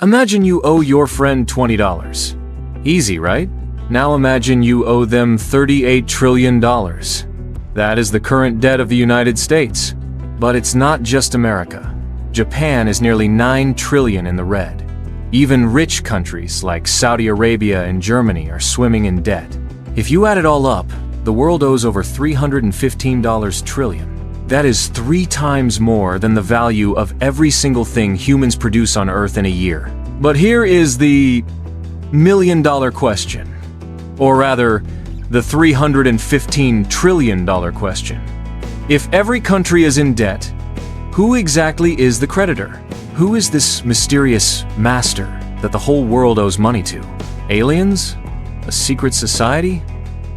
Imagine you owe your friend $20. Easy, right? Now imagine you owe them $38 trillion. That is the current debt of the United States. But it's not just America. Japan is nearly $9 trillion in the red. Even rich countries like Saudi Arabia and Germany are swimming in debt. If you add it all up, the world owes over $315 trillion. That is 3 times more than the value of every single thing humans produce on Earth in a year. But here is the million-dollar question. Or rather, the $315 trillion question. If every country is in debt, who exactly is the creditor? Who is this mysterious master that the whole world owes money to? Aliens? A secret society?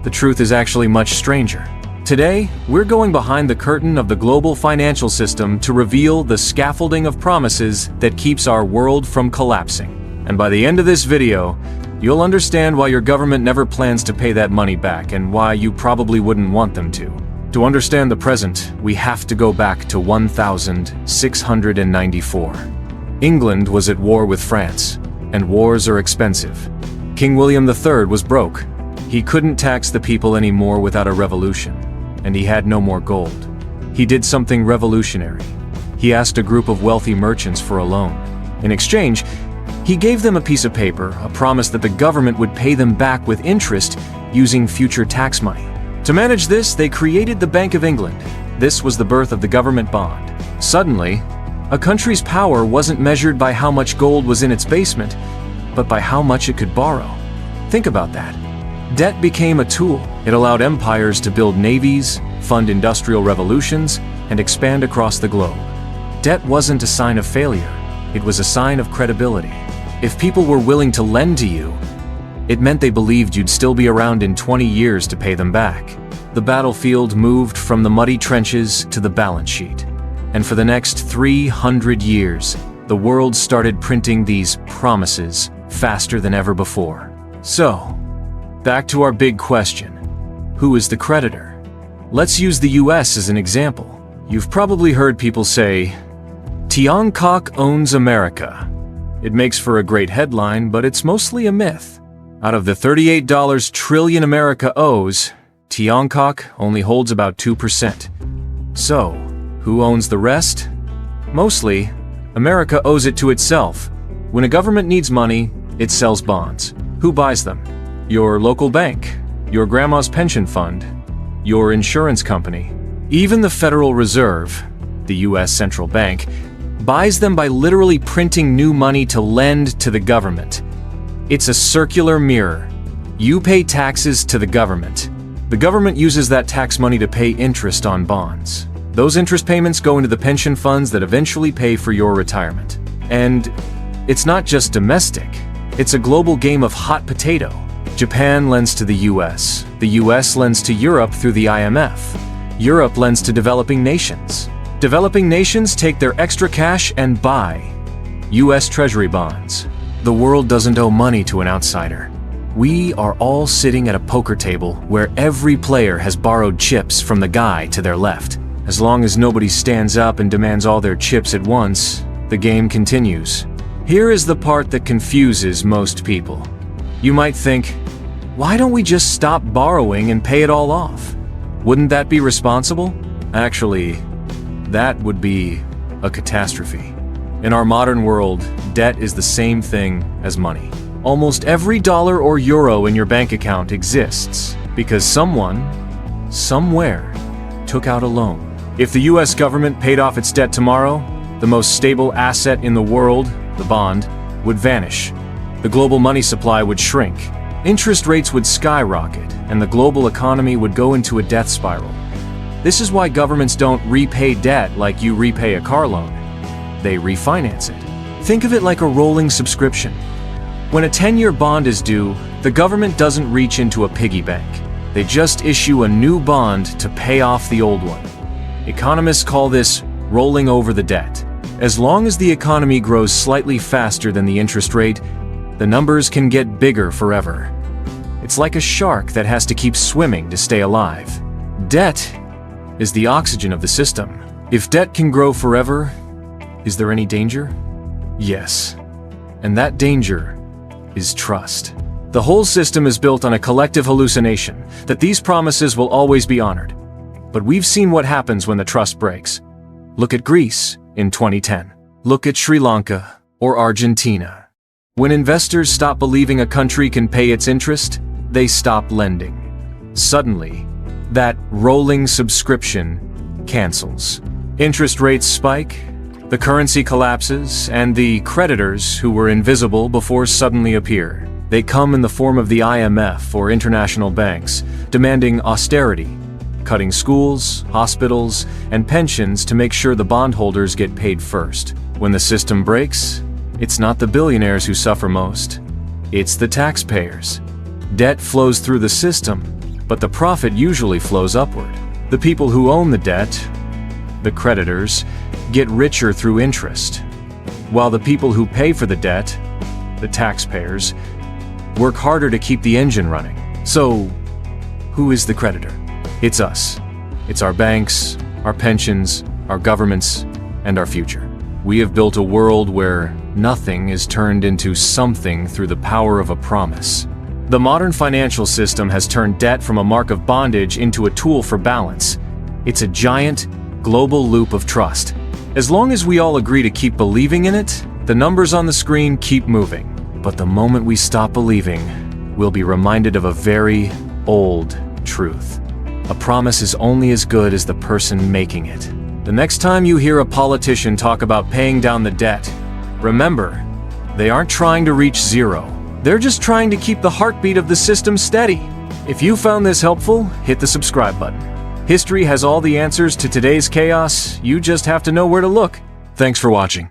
The truth is actually much stranger. Today, we're going behind the curtain of the global financial system to reveal the scaffolding of promises that keeps our world from collapsing. And by the end of this video, you'll understand why your government never plans to pay that money back and why you probably wouldn't want them to. To understand the present, we have to go back to 1694. England was at war with France, and wars are expensive. King William III was broke. He couldn't tax the people anymore without a revolution, and he had no more gold. He did something revolutionary. He asked a group of wealthy merchants for a loan. In exchange, he gave them a piece of paper, a promise that the government would pay them back with interest using future tax money. To manage this, they created the Bank of England. This was the birth of the government bond. Suddenly, a country's power wasn't measured by how much gold was in its basement, but by how much it could borrow. Think about that. Debt became a tool. It allowed empires to build navies, fund industrial revolutions, and expand across the globe. Debt wasn't a sign of failure. It was a sign of credibility. If people were willing to lend to you, it meant they believed you'd still be around in 20 years to pay them back. The battlefield moved from the muddy trenches to the balance sheet. And for the next 300 years, the world started printing these promises faster than ever before. So, back to our big question. Who is the creditor? Let's use the US as an example. You've probably heard people say, Tiongkok owns America. It makes for a great headline, but it's mostly a myth. Out of the $38 trillion America owes, Tiongkok only holds about 2%. So, who owns the rest? Mostly, America owes it to itself. When a government needs money, it sells bonds. Who buys them? Your local bank, your grandma's pension fund, your insurance company. Even the Federal Reserve, the US central bank, buys them by literally printing new money to lend to the government. It's a circular mirror. You pay taxes to the government. The government uses that tax money to pay interest on bonds. Those interest payments go into the pension funds that eventually pay for your retirement. And it's not just domestic. It's a global game of hot potato. Japan lends to the US. The US lends to Europe through the IMF. Europe lends to developing nations. Developing nations take their extra cash and buy US Treasury bonds. The world doesn't owe money to an outsider. We are all sitting at a poker table where every player has borrowed chips from the guy to their left. As long as nobody stands up and demands all their chips at once, the game continues. Here is the part that confuses most people. You might think, why don't we just stop borrowing and pay it all off? Wouldn't that be responsible? Actually, that would be a catastrophe. In our modern world, debt is the same thing as money. Almost every dollar or euro in your bank account exists because someone, somewhere, took out a loan. If the US government paid off its debt tomorrow, the most stable asset in the world, the bond, would vanish. The global money supply would shrink. Interest rates would skyrocket, and the global economy would go into a death spiral. This is why governments don't repay debt like you repay a car loan. They refinance it. Think of it like a rolling subscription. When a 10-year bond is due, the government doesn't reach into a piggy bank. They just issue a new bond to pay off the old one. Economists call this rolling over the debt. As long as the economy grows slightly faster than the interest rate, the numbers can get bigger forever. It's like a shark that has to keep swimming to stay alive. Debt is the oxygen of the system. If debt can grow forever, is there any danger? Yes. And that danger is trust. The whole system is built on a collective hallucination that these promises will always be honored. But we've seen what happens when the trust breaks. Look at Greece in 2010. Look at Sri Lanka or Argentina. When investors stop believing a country can pay its interest, they stop lending. Suddenly, that rolling subscription cancels. Interest rates spike, the currency collapses, and the creditors who were invisible before suddenly appear. They come in the form of the IMF or international banks, demanding austerity, cutting schools, hospitals, and pensions to make sure the bondholders get paid first. When the system breaks, it's not the billionaires who suffer most. It's the taxpayers. Debt flows through the system, but the profit usually flows upward. The people who own the debt, the creditors, get richer through interest, while the people who pay for the debt, the taxpayers, work harder to keep the engine running. So, who is the creditor? It's us. It's our banks, our pensions, our governments, and our future. We have built a world where nothing is turned into something through the power of a promise. The modern financial system has turned debt from a mark of bondage into a tool for balance. It's a giant, global loop of trust. As long as we all agree to keep believing in it, the numbers on the screen keep moving. But the moment we stop believing, we'll be reminded of a very old truth. A promise is only as good as the person making it. The next time you hear a politician talk about paying down the debt, remember, they aren't trying to reach zero. They're just trying to keep the heartbeat of the system steady. If you found this helpful, hit the subscribe button. History has all the answers to today's chaos. You just have to know where to look. Thanks for watching.